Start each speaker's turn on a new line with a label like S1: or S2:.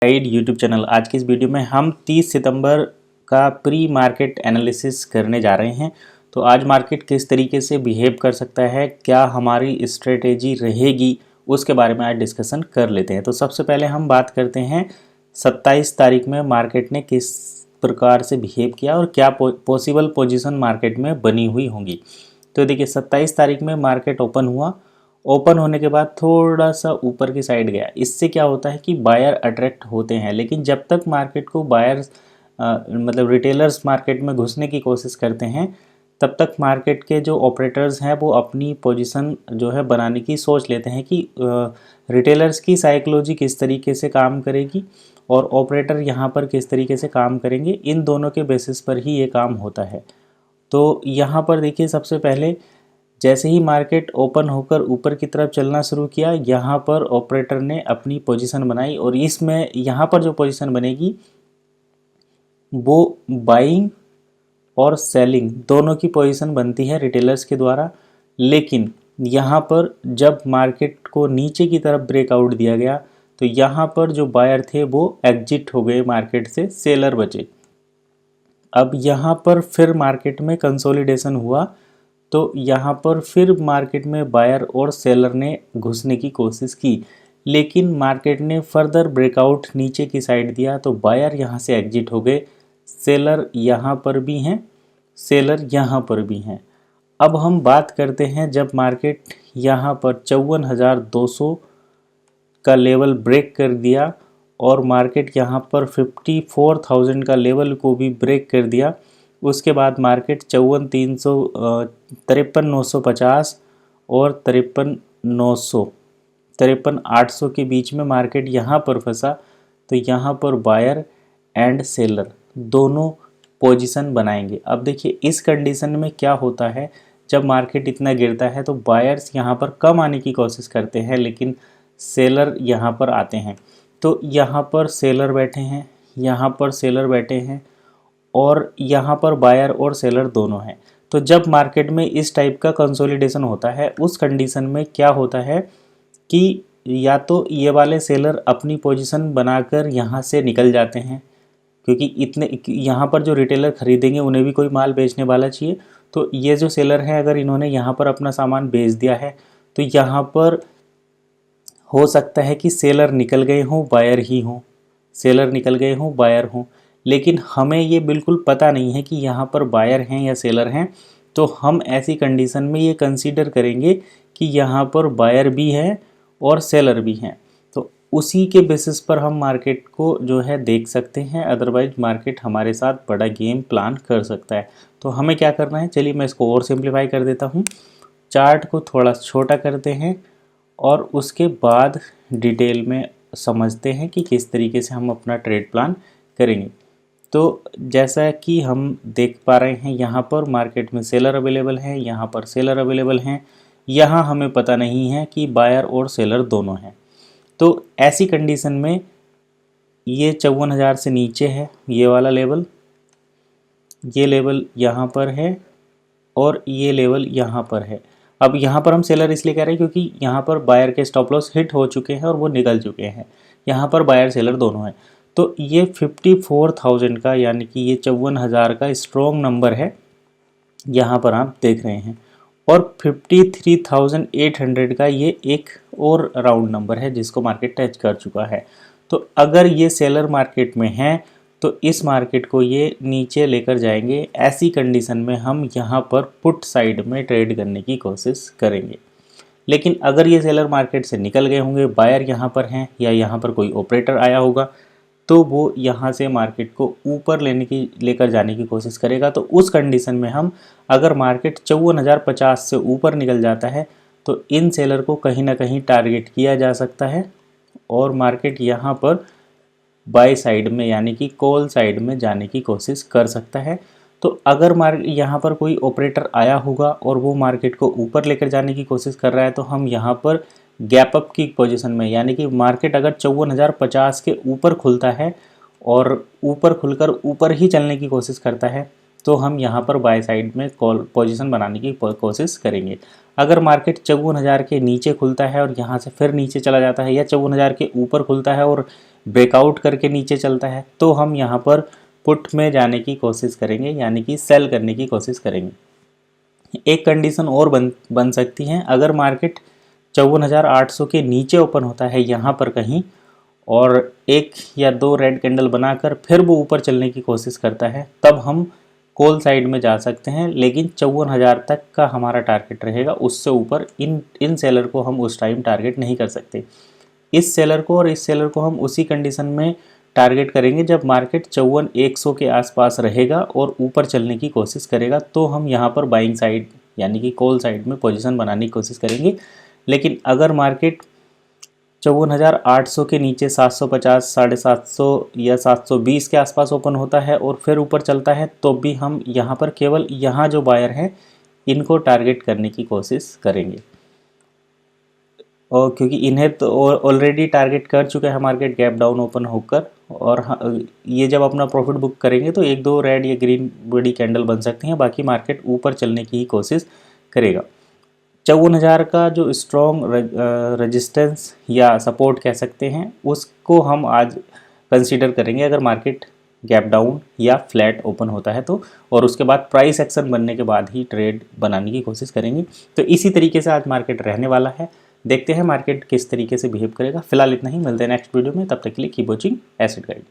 S1: Guide YouTube channel. आज की इस वीडियो में हम 30 सितंबर का प्री मार्केट एनालिसिस करने जा रहे हैं। तो आज मार्केट किस तरीके से बिहेव कर सकता है, क्या हमारी स्ट्रेटेजी रहेगी, उसके बारे में आज डिस्कशन कर लेते हैं। तो सबसे पहले हम बात करते हैं 27 तारीख में मार्केट ने किस प्रकार से बिहेव किया और क्या पॉसिबल पोजीशन मार्केट में बनी हुई होंगी। तो देखिए 27 तारीख में मार्केट ओपन हुआ। ओपन होने के बाद थोड़ा सा ऊपर की साइड गया। इससे क्या होता है कि बायर अट्रैक्ट होते हैं, लेकिन जब तक मार्केट को बायर्स मतलब रिटेलर्स मार्केट में घुसने की कोशिश करते हैं, तब तक मार्केट के जो ऑपरेटर्स हैं वो अपनी पोजीशन जो है बनाने की सोच लेते हैं कि रिटेलर्स की साइकोलॉजी किस तरीके से काम करेगी और ऑपरेटर यहाँ पर किस तरीके से काम करेंगे। इन दोनों के बेसिस पर ही ये काम होता है। तो यहाँ पर देखिए सबसे पहले जैसे ही मार्केट ओपन होकर ऊपर की तरफ चलना शुरू किया, यहाँ पर ऑपरेटर ने अपनी पोजीशन बनाई और इसमें यहाँ पर जो पोजीशन बनेगी वो बाइंग और सेलिंग दोनों की पोजीशन बनती है रिटेलर्स के द्वारा। लेकिन यहाँ पर जब मार्केट को नीचे की तरफ ब्रेकआउट दिया गया तो यहाँ पर जो बायर थे वो एग्जिट हो गए मार्केट से, सेलर बचे। अब यहाँ पर फिर मार्केट में कंसोलिडेशन हुआ तो यहाँ पर फिर मार्केट में बायर और सेलर ने घुसने की कोशिश की, लेकिन मार्केट ने फर्दर ब्रेकआउट नीचे की साइड दिया तो बायर यहाँ से एग्जिट हो गए, सेलर यहाँ पर भी हैं, सेलर यहाँ पर भी हैं। अब हम बात करते हैं जब मार्केट यहाँ पर 54,200 का लेवल ब्रेक कर दिया और मार्केट यहाँ पर 54,000 का लेवल को भी ब्रेक कर दिया। उसके बाद मार्केट 53,950 और 53,800 के बीच में मार्केट यहाँ पर फंसा। तो यहाँ पर बायर एंड सेलर दोनों पोजीशन बनाएंगे। अब देखिए इस कंडीशन में क्या होता है, जब मार्केट इतना गिरता है तो बायर्स यहाँ पर कम आने की कोशिश करते हैं, लेकिन सेलर यहाँ पर आते हैं। तो यहाँ पर सेलर बैठे हैं, यहाँ पर सेलर बैठे हैं और यहाँ पर बायर और सेलर दोनों हैं। तो जब मार्केट में इस टाइप का कंसोलिडेशन होता है, उस कंडीशन में क्या होता है कि या तो ये वाले सेलर अपनी पोजीशन बनाकर यहाँ से निकल जाते हैं, क्योंकि इतने यहाँ पर जो रिटेलर खरीदेंगे उन्हें भी कोई माल बेचने वाला चाहिए। तो ये जो सेलर हैं अगर इन्होंने यहाँ पर अपना सामान बेच दिया है तो यहाँ पर हो सकता है कि सेलर निकल गए हों, बायर ही हों, सेलर निकल गए हों, बायर हों, लेकिन हमें ये बिल्कुल पता नहीं है कि यहाँ पर बायर हैं या सेलर हैं। तो हम ऐसी कंडीशन में ये कंसीडर करेंगे कि यहाँ पर बायर भी है और सेलर भी हैं। तो उसी के बेसिस पर हम मार्केट को जो है देख सकते हैं, अदरवाइज मार्केट हमारे साथ बड़ा गेम प्लान कर सकता है। तो हमें क्या करना है, चलिए मैं इसको और सिंप्लीफाई कर देता हूँ। चार्ट को थोड़ा छोटा करते हैं और उसके बाद डिटेल में समझते हैं कि किस तरीके से हम अपना ट्रेड प्लान करेंगे। तो जैसा कि हम देख पा रहे हैं यहाँ पर मार्केट में सेलर अवेलेबल हैं, यहाँ पर सेलर अवेलेबल हैं, यहाँ हमें पता नहीं है कि बायर और सेलर दोनों हैं। तो ऐसी कंडीशन में ये 54,000 से नीचे है ये वाला लेवल, ये लेवल यहाँ पर है और ये लेवल यहाँ पर है। अब यहाँ पर हम सेलर इसलिए कह रहे हैं क्योंकि यहाँ पर बायर के स्टॉप लॉस हिट हो चुके हैं और वो निकल चुके हैं। यहाँ पर बायर सेलर दोनों हैं। तो ये 54,000 का यानी कि ये 54,000 का स्ट्रॉन्ग नंबर है, यहाँ पर आप देख रहे हैं। और 53,800 का ये एक और राउंड नंबर है जिसको मार्केट टच कर चुका है। तो अगर ये सेलर मार्केट में है तो इस मार्केट को ये नीचे लेकर जाएंगे। ऐसी कंडीशन में हम यहाँ पर पुट साइड में ट्रेड करने की कोशिश करेंगे। लेकिन अगर ये सेलर मार्केट से निकल गए होंगे, बायर यहाँ पर हैं या यहाँ पर कोई ऑपरेटर आया होगा, तो वो यहाँ से मार्केट को ऊपर लेकर जाने की कोशिश करेगा। तो उस कंडीशन में हम अगर मार्केट 54,050 से ऊपर निकल जाता है तो इन सेलर को कहीं ना कहीं टारगेट किया जा सकता है और मार्केट यहाँ पर बाय साइड में यानी कि कॉल साइड में जाने की कोशिश कर सकता है। तो अगर यहाँ पर कोई ऑपरेटर आया होगा और वो मार्केट को ऊपर लेकर जाने की कोशिश कर रहा है तो हम यहाँ पर गैप अप की पोजीशन में, यानी कि मार्केट अगर 54,050 के ऊपर खुलता है और ऊपर खुलकर ऊपर ही चलने की कोशिश करता है तो हम यहाँ पर बाय साइड में कॉल पोजीशन बनाने की कोशिश करेंगे। अगर मार्केट 54,000 के नीचे खुलता है और यहाँ से फिर नीचे चला जाता है या 54,000 के ऊपर खुलता है और ब्रेकआउट करके नीचे चलता है तो हम यहाँ पर पुट में जाने की कोशिश करेंगे, यानी कि सेल करने की कोशिश करेंगे। एक कंडीशन और बन सकती है, अगर मार्केट 54,800 के नीचे ओपन होता है यहाँ पर कहीं और एक या दो रेड कैंडल बनाकर फिर वो ऊपर चलने की कोशिश करता है, तब हम कॉल साइड में जा सकते हैं, लेकिन 54,000 तक का हमारा टारगेट रहेगा। उससे ऊपर इन सेलर को हम उस टाइम टारगेट नहीं कर सकते। इस सेलर को और इस सेलर को हम उसी कंडीशन में टारगेट करेंगे जब मार्केट 54,100 के आसपास रहेगा और ऊपर चलने की कोशिश करेगा, तो हम यहाँ पर बाइंग साइड यानी कि कॉल साइड में पोजीशन बनाने की कोशिश करेंगे। लेकिन अगर मार्केट 54,800 के नीचे 750, 750 या 720 के आसपास ओपन होता है और फिर ऊपर चलता है, तो भी हम यहाँ पर केवल यहाँ जो बायर हैं इनको टारगेट करने की कोशिश करेंगे, और क्योंकि इन्हें तो ऑलरेडी टारगेट कर चुका है मार्केट गैप डाउन ओपन होकर, और ये जब अपना प्रॉफिट बुक करेंगे तो एक दो रेड या ग्रीन बड़ी कैंडल बन सकती हैं, बाकी मार्केट ऊपर चलने की ही कोशिश करेगा। 54,000 का जो स्ट्रॉन्ग रेजिस्टेंस या सपोर्ट कह सकते हैं, उसको हम आज कंसीडर करेंगे अगर मार्केट गैप डाउन या फ्लैट ओपन होता है तो, और उसके बाद प्राइस एक्शन बनने के बाद ही ट्रेड बनाने की कोशिश करेंगे। तो इसी तरीके से आज मार्केट रहने वाला है, देखते हैं मार्केट किस तरीके से बिहेव करेगा। फिलहाल इतना ही, मिलते हैं नेक्स्ट वीडियो में, तब तक के लिए कीप वॉचिंग एसेट गाइड।